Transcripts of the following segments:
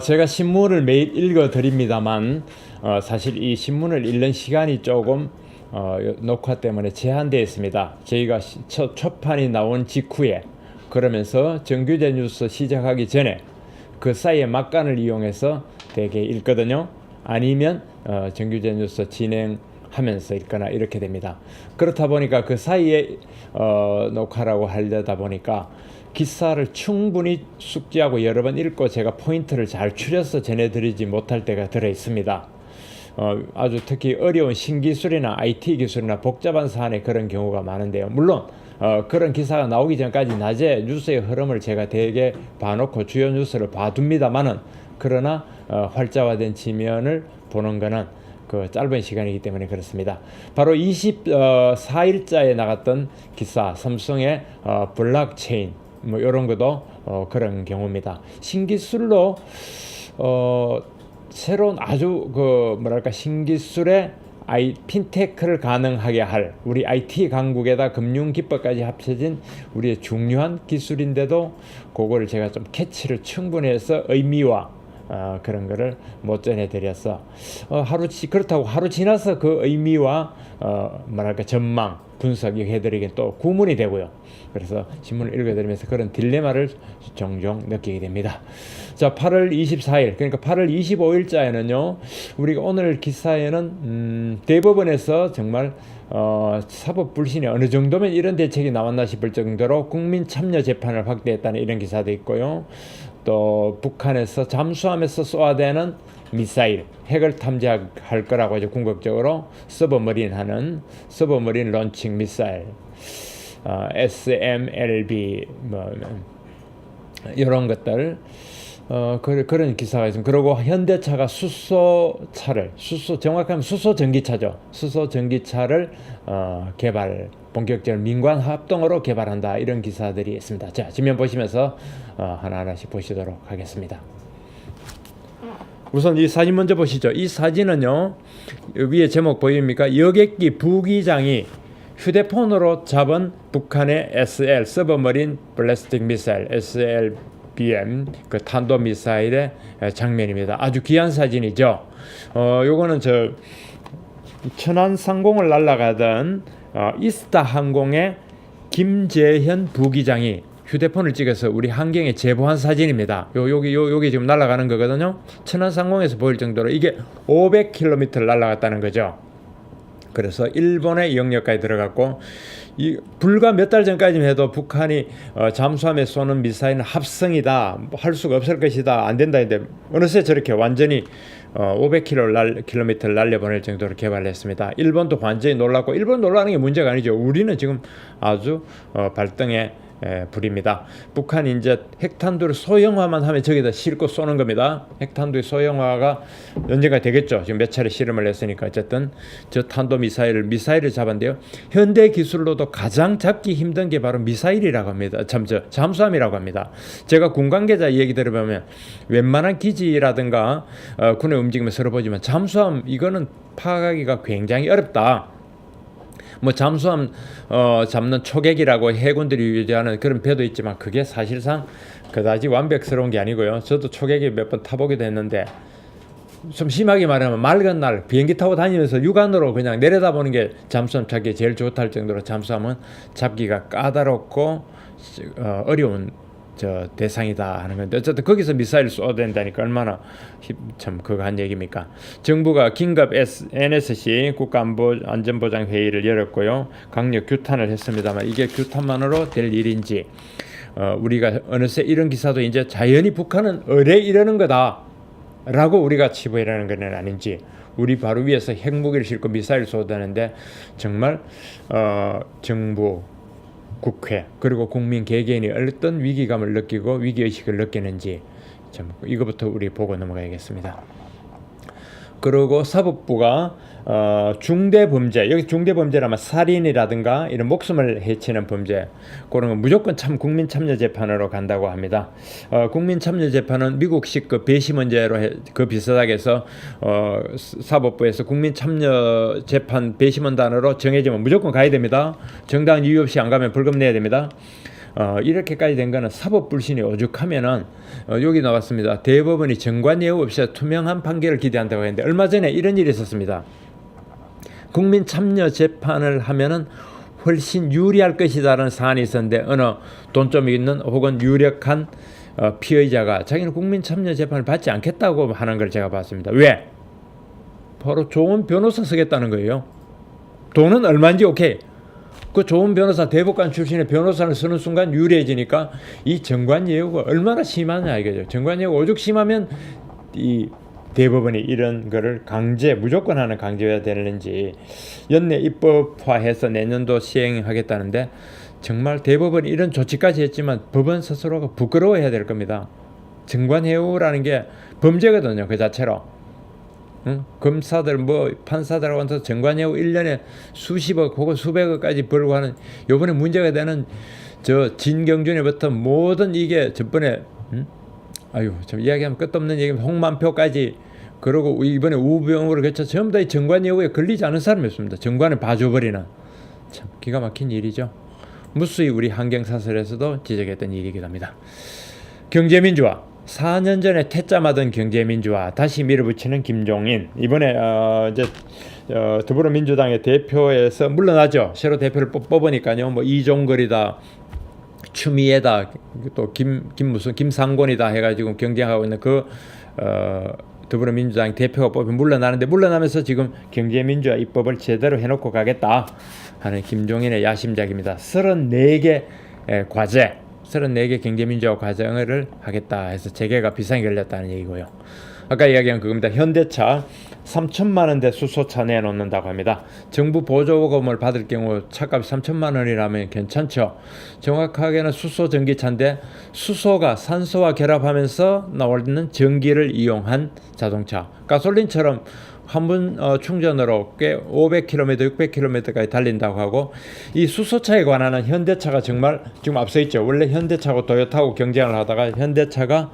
제가 신문을 매일 읽어 드립니다만 사실 이 신문을 읽는 시간이 조금 녹화 때문에 제한되어 있습니다. 저희가 초판이 나온 직후에, 그러면서 정규제 뉴스 시작하기 전에 그 사이에 막간을 이용해서 되게 읽거든요. 아니면 정규제 뉴스 진행하면서 읽거나 이렇게 됩니다. 그렇다 보니까 그 사이에 녹화라고 하려다 보니까 기사를 충분히 숙지하고 여러 번 읽고 제가 포인트를 잘 추려서 전해드리지 못할 때가 들어 있습니다. 아주 특히 어려운 신기술이나 IT 기술이나 복잡한 사안에 그런 경우가 많은데요. 물론 그런 기사가 나오기 전까지 낮에 뉴스의 흐름을 제가 대개 봐놓고 주요 뉴스를 봐둡니다만은, 그러나 활자화된 지면을 보는 거는 그 짧은 시간이기 때문에 그렇습니다. 바로 24일자에 나갔던 기사, 삼성의 블록체인 뭐 이런 것도 그런 경우입니다. 신기술로 새로운 아주 신기술의 핀테크를 가능하게 할 우리 IT 강국에다 금융 기법까지 합쳐진 우리의 중요한 기술인데도 그거를 제가 좀 캐치를 충분히 해서 의미와 그런 거를 못 전해드려서 그렇다고 하루 지나서 그 의미와 전망 분석이 해드리긴 또 구문이 되고요. 그래서 신문을 읽어드리면서 그런 딜레마를 종종 느끼게 됩니다. 자, 8월 24일, 그러니까 8월 25일자에는요, 우리가 오늘 기사에는 대법원에서 정말 사법 불신이 어느 정도면 이런 대책이 나왔나 싶을 정도로 국민 참여 재판을 확대했다는 이런 기사도 있고요. 또 북한에서 잠수함에서 쏘아대는 미사일, 핵을 탐지할 거라고 이제 궁극적으로 서브머린 런칭 미사일, SMLB 이런 것들, 그런 기사가 있습니다. 그리고 현대차가 정확하면 수소 전기차죠. 수소 전기차를 본격적으로 민관 합동으로 개발한다, 이런 기사들이 있습니다. 자, 지면 보시면서 하나하나씩 보시도록 하겠습니다. 우선 이 사진 먼저 보시죠. 이 사진은요, 위에 제목 보입니까? 여객기 부기장이 휴대폰으로 잡은 북한의 SL 서브머린 발리스틱 미사일 SLBM 그 탄도 미사일의 장면입니다. 아주 귀한 사진이죠. 요거는 천안 상공을 날아가던 이스타 항공의 김재현 부기장이 휴대폰을 찍어서 우리 환경에 제보한 사진입니다. 여기 지금 날아가는 거거든요. 천안 상공에서 보일 정도로 이게 500km를 날아갔다는 거죠. 그래서 일본의 영역까지 들어갔고, 불과 몇 달 전까지만 해도 북한이 잠수함에 쏘는 미사일은 합성이다, 할 수가 없을 것이다, 안 된다 했는데 어느새 저렇게 완전히 500km를 날려보낼 정도로 개발했습니다. 일본도 완전히 놀랐고, 일본 놀라는 게 문제가 아니죠. 우리는 지금 아주 발등에 불입니다. 북한이 이제 핵탄두를 소형화만 하면 저기다 싣고 쏘는 겁니다. 핵탄두의 소형화가 언젠가 되겠죠. 지금 몇 차례 실험을 했으니까. 어쨌든 저 탄도 미사일을 잡았는데요. 현대 기술로도 가장 잡기 힘든 게 바로 미사일이라고 합니다. 잠수함이라고 합니다. 제가 군 관계자 얘기 들어보면 웬만한 기지라든가 군의 움직임을 서로 보지만 잠수함 이거는 파악하기가 굉장히 어렵다. 잠수함 잡는 초계기라고 해군들이 유지하는 그런 배도 있지만 그게 사실상 그다지 완벽스러운 게 아니고요. 저도 초계기 몇 번 타보기도 했는데, 좀 심하게 말하면 맑은 날 비행기 타고 다니면서 육안으로 그냥 내려다보는 게 잠수함 잡기 제일 좋다 할 정도로 잠수함은 잡기가 까다롭고 어려운 대상이다 하는 건데, 어쨌든 거기서 미사일 쏘아야 된다니까 얼마나 참 그거 한 얘기입니까? 정부가 긴급 NSC 국가안전보장회의를 열었고요. 강력 규탄을 했습니다만 이게 규탄만으로 될 일인지, 우리가 어느새 이런 기사도 이제 자연히 북한은 의뢰 이러는 거다 라고 우리가 치부하려는 건 아닌지, 우리 바로 위에서 핵무기를 싣고 미사일 쏘다는데 정말 정부, 국회 그리고 국민 개개인이 어떤 위기감을 느끼고 위기의식을 느끼는지 참 이거부터 우리 보고 넘어가야겠습니다. 그리고 사법부가 중대범죄, 여기 중대범죄라면 살인이라든가 이런 목숨을 해치는 범죄, 그런 건 무조건 국민 참여 재판으로 간다고 합니다. 국민 참여 재판은 미국식 그 배심원제로 비슷하게 해서 사법부에서 국민 참여 재판 배심원단으로 정해지면 무조건 가야 됩니다. 정당한 이유 없이 안 가면 벌금 내야 됩니다. 이렇게까지 된 거는 사법 불신이 오죽하면은 여기 나왔습니다. 대법원이 정관 예우 없이 투명한 판결을 기대한다고 했는데 얼마 전에 이런 일이 있었습니다. 국민 참여 재판을 하면은 훨씬 유리할 것이다라는 사안이 있었는데 어느 돈 좀 있는 혹은 유력한 피의자가 자기는 국민 참여 재판을 받지 않겠다고 하는 걸 제가 봤습니다. 왜? 바로 좋은 변호사 쓰겠다는 거예요. 돈은 얼마인지 오케이. 그 좋은 변호사, 대법관 출신의 변호사를 쓰는 순간 유리해지니까 이 정관 예우가 얼마나 심하냐 이거죠. 정관 예우가 오죽 심하면 이 대법원이 이런 거를 무조건 하는 강제해야 되는지 연내 입법화해서 내년도 시행하겠다는데 정말 대법원이 이런 조치까지 했지만 법원 스스로가 부끄러워해야 될 겁니다. 정관해우라는 게 범죄거든요. 그 자체로. 검사들 판사들하고 정관예우 1년에 수십억 혹은 수백억까지 벌고 하는 요번에 문제가 되는 저 진경준에부터 모든 이게 저번에 좀 이야기하면 끝도 없는 얘기 홍만표까지 그러고 이번에 우병우를 거쳐 전부 다 이 정관예우에 걸리지 않은 사람이 없습니다. 정관을 봐줘버리는 참 기가 막힌 일이죠. 무수히 우리 환경사설에서도 지적했던 일이기도 합니다. 경제민주화 4년 전에 퇴짜맞은 경제민주화 다시 밀어붙이는 김종인 이번에 더불어민주당의 대표에서 물러나죠. 새로 대표를 뽑으니까요. 뭐 이종걸이다, 추미애다, 또 김상곤이다 해가지고 경쟁하고 있는 더불어민주당 대표가 뽑혀 물러나면서 지금 경제민주화 입법을 제대로 해놓고 가겠다 하는 김종인의 야심작입니다. 34개 과제 34개 경제민주화 과정을 하겠다 해서 재개가 비상이 걸렸다는 얘기고요. 아까 이야기한 그겁니다. 현대차 3천만 원대 수소차 내놓는다고 합니다. 정부 보조금을 받을 경우 차값이 3천만 원이라면 괜찮죠. 정확하게는 수소 전기차인데 수소가 산소와 결합하면서 나오는 전기를 이용한 자동차. 가솔린처럼 한 번 충전으로 꽤 500km, 600km까지 달린다고 하고 이 수소차에 관한 현대차가 정말 지금 앞서 있죠. 원래 현대차하고 도요타하고 경쟁을 하다가 현대차가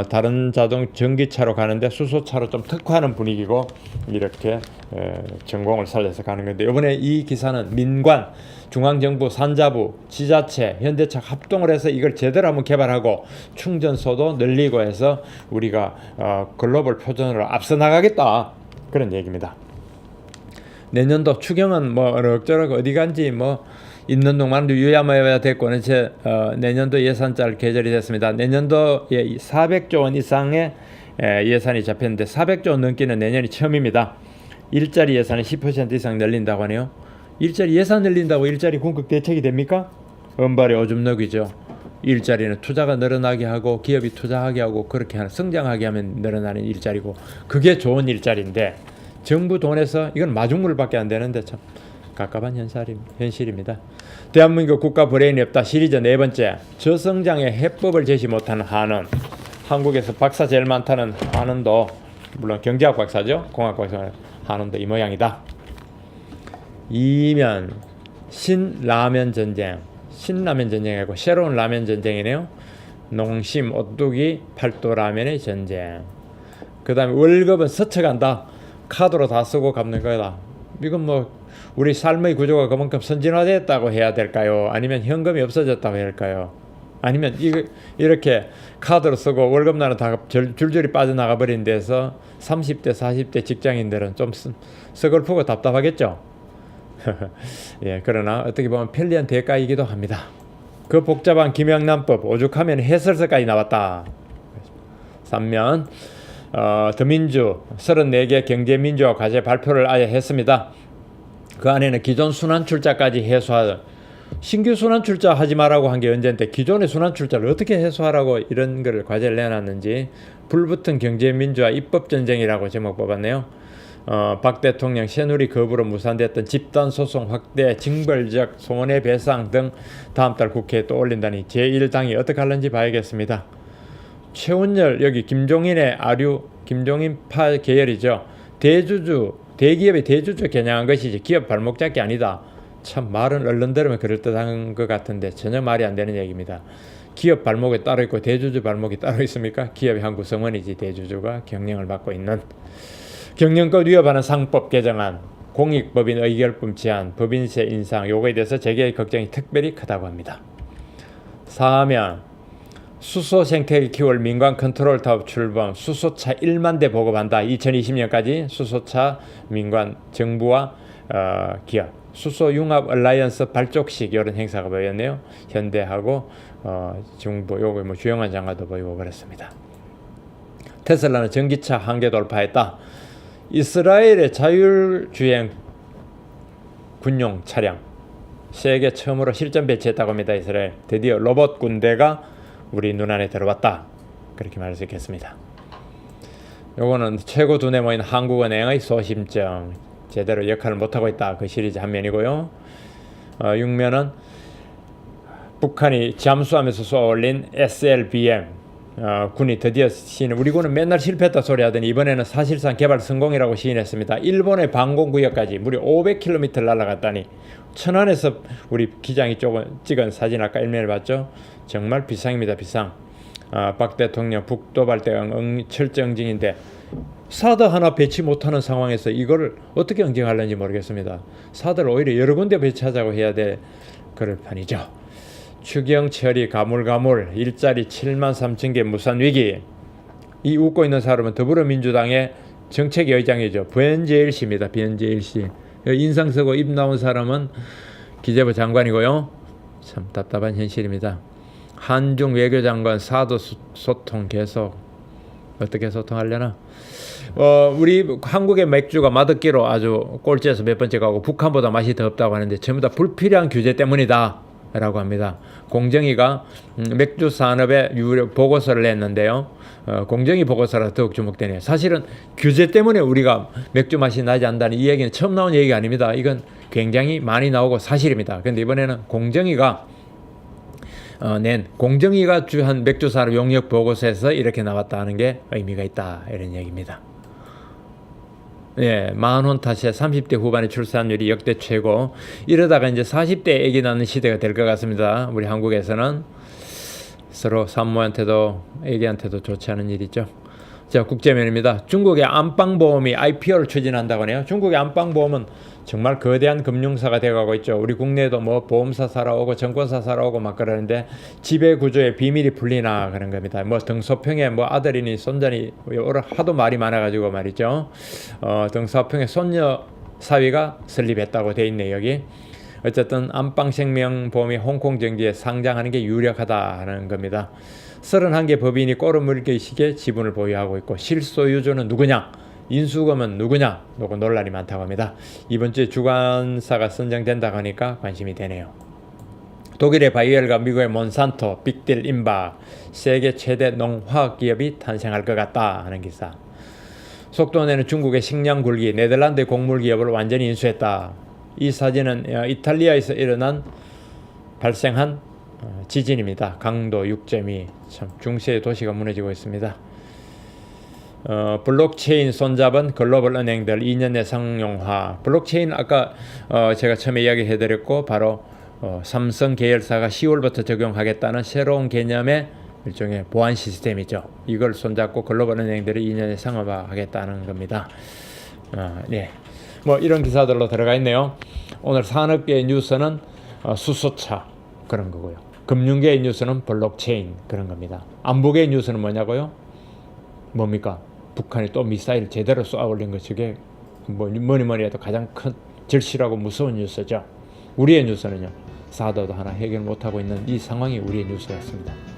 다른 전기차로 가는데 수소차로 좀 특화하는 분위기고 이렇게 전공을 살려서 가는 건데 이번에 이 기사는 민관, 중앙정부, 산자부, 지자체, 현대차 합동을 해서 이걸 제대로 한번 개발하고 충전소도 늘리고 해서 우리가 글로벌 표준으로 앞서 나가겠다. 그런 얘기입니다. 내년도 추경은 어쩌라고 어디 간지 있는 동안 유야무야 됐고 이제 내년도 예산짤 계절이 됐습니다. 내년도에 400조 원 이상의 예산이 잡혔는데 400조 원 넘기는 내년이 처음입니다. 일자리 예산을 10% 이상 늘린다고 하네요. 일자리 예산 늘린다고 일자리 공급 대책이 됩니까? 은발의 오줌너기죠. 일자리는 투자가 늘어나게 하고 기업이 투자하게 하고 그렇게 하는 성장하게 하면 늘어나는 일자리고 그게 좋은 일자리인데 정부 돈에서 이건 마중물밖에 안 되는데 참 갑갑한 현실입니다. 대한민국 국가 브레인이 없다 시리즈 4번째 저성장의 해법을 제시 못하는 한은 한국에서 박사 제일 많다는 한은도 물론 경제학 박사죠. 공학 박사 한은도 이 모양이다. 이면 신라면 전쟁 신라면 전쟁이고 새로운 라면 전쟁이네요. 농심, 오뚜기, 팔도라면의 전쟁. 그 다음에 월급은 스쳐간다. 카드로 다 쓰고 갚는 거다. 이건 우리 삶의 구조가 그만큼 선진화됐다고 해야 될까요? 아니면 현금이 없어졌다고 해야 할까요? 아니면 이렇게 카드로 쓰고 월급날은 다 줄줄이 빠져나가 버린 데서 30대, 40대 직장인들은 좀 서글프고 답답하겠죠? 예, 그러나 어떻게 보면 편리한 대가이기도 합니다. 그 복잡한 김영란법 오죽하면 해설서까지 나왔다. 3면 더민주 34개 경제민주화 과제 발표를 아예 했습니다. 그 안에는 기존 순환출자까지 해소하자. 신규 순환출자 하지 말라고 한 게 언젠데 기존의 순환출자를 어떻게 해소하라고 이런 걸 과제를 내놨는지 불붙은 경제민주화 입법전쟁이라고 제목 뽑았네요. 박 대통령 새누리 거부로 무산됐던 집단소송 확대, 징벌적 손해배상 등 다음 달 국회에 또 올린다니 제1당이 어떻게 하는지 봐야겠습니다. 최운열 여기 김종인의 아류 김종인파 계열이죠. 대기업의 대주주 겨냥한 것이지 기업 발목 잡기 아니다. 참 말은 얼른 들으면 그럴듯한 것 같은데 전혀 말이 안 되는 얘기입니다. 기업 발목이 따로 있고 대주주 발목이 따로 있습니까? 기업의 한 구성원이지 대주주가 경영을 받고 있는. 경영권 위협하는 상법 개정안, 공익법인 의결품 제한, 법인세 인상 요거에 대해서 재계 걱정이 특별히 크다고 합니다. 4하면 수소 생태계 키워올 민간 컨트롤 타업 출범, 수소차 1만 대 보급한다. 2020년까지 수소차 민간 정부와 기업, 수소 융합 얼라이언스 발족식 이런 행사가 보였네요. 현대하고 정부 요거 뭐 주영환 장관도 보이고 그랬습니다. 테슬라는 전기차 한계 돌파했다. 이스라엘의 자율주행 군용 차량 세계 처음으로 실전 배치했다고 합니다. 이스라엘 드디어 로봇 군대가 우리 눈안에 들어왔다. 그렇게 말할 수 있겠습니다. 요거는 최고 두뇌 모인 한국은행의 소심증, 제대로 역할을 못하고 있다. 그 시리즈 한 면이고요. 6면은 북한이 잠수하면서 쏘아올린 SLBM 군이 드디어 시인. 우리 군은 맨날 실패했다 소리 하더니 이번에는 사실상 개발 성공이라고 시인했습니다. 일본의 방공구역까지 무려 500km 날아갔다니. 천안에서 우리 기장이 찍은 사진 아까 일면을 봤죠. 정말 비상입니다. 비상. 박 대통령 북도발대응 철저 응징인데 사드 하나 배치 못하는 상황에서 이걸 어떻게 응징하려는지 모르겠습니다. 사드를 오히려 여러 군데 배치하자고 해야 될 그럴 판이죠. 추경 처리 가물가물, 일자리 7만 3천 개 무산 위기. 이 웃고 있는 사람은 더불어민주당의 정책의장이죠. 변재일 씨입니다. 변재일 씨. 인상 쓰고 입 나온 사람은 기재부 장관이고요. 참 답답한 현실입니다. 한중 외교장관 사드 소통 계속 어떻게 소통하려나? 우리 한국의 맥주가 맛없기로 아주 꼴찌에서 몇 번째 가고 북한보다 맛이 더 없다고 하는데 전부 다 불필요한 규제 때문이다 라고 합니다. 공정위가 맥주 산업의 유력 보고서를 냈는데요. 공정위 보고서라 더욱 주목되네요. 사실은 규제 때문에 우리가 맥주 맛이 나지 않는다는 이 얘기는 처음 나온 얘기가 아닙니다. 이건 굉장히 많이 나오고 사실입니다. 그런데 이번에는 공정위가 낸 공정위가 주한 맥주산업 용역 보고서에서 이렇게 나왔다는 게 의미가 있다 이런 얘기입니다. 예, 만혼 탓에 30대 후반의 출산율이 역대 최고. 이러다가 이제 40대 애기 낳는 시대가 될 것 같습니다. 우리 한국에서는 서로 산모한테도 애기한테도 좋지 않은 일이죠. 자, 국제면입니다. 중국의 안방보험이 IPO를 추진한다고 하네요. 중국의 안방보험은 정말 거대한 금융사가 되어가고 있죠. 우리 국내에도 뭐 보험사 사러 오고 정권사 사러 오고 막 그러는데 지배구조의 비밀이 풀리나 그런 겁니다. 뭐 등소평에 뭐 아들이니 손자니 하도 말이 많아가지고 말이죠. 등소평에 손녀 사위가 설립했다고 돼 있네 여기. 어쨌든 안방생명보험이 홍콩 정지에 상장하는 게 유력하다는 겁니다. 31개 법인이 꼬르물개식의 지분을 보유하고 있고 실소유주는 누구냐? 인수금은 누구냐? 요거 논란이 많다고 합니다. 이번 주에 주관사가 선정된다고 하니까 관심이 되네요. 독일의 바이엘과 미국의 몬산토, 빅딜 임박, 세계 최대 농화학 기업이 탄생할 것 같다 하는 기사. 속도 내는 중국의 식량 굴기, 네덜란드의 곡물 기업을 완전히 인수했다. 이 사진은 이탈리아에서 발생한 지진입니다. 강도 6.2. 참 중세의 도시가 무너지고 있습니다. 블록체인 손잡은 글로벌 은행들 2년 내 상용화. 블록체인 아까 제가 처음에 이야기해드렸고 바로 삼성 계열사가 10월부터 적용하겠다는 새로운 개념의 일종의 보안 시스템이죠. 이걸 손잡고 글로벌 은행들이 2년에 상용화하겠다는 겁니다. 네. 뭐 이런 기사들로 들어가 있네요. 오늘 산업계의 뉴스는 수소차 그런 거고요. 금융계의 뉴스는 블록체인 그런 겁니다. 안보계의 뉴스는 뭐냐고요? 뭡니까? 북한이 또 미사일 제대로 쏘아 올린 것 중에 뭐니 해도 가장 큰 절실하고 무서운 뉴스죠. 우리의 뉴스는요. 사드도 하나 해결 못하고 있는 이 상황이 우리의 뉴스였습니다.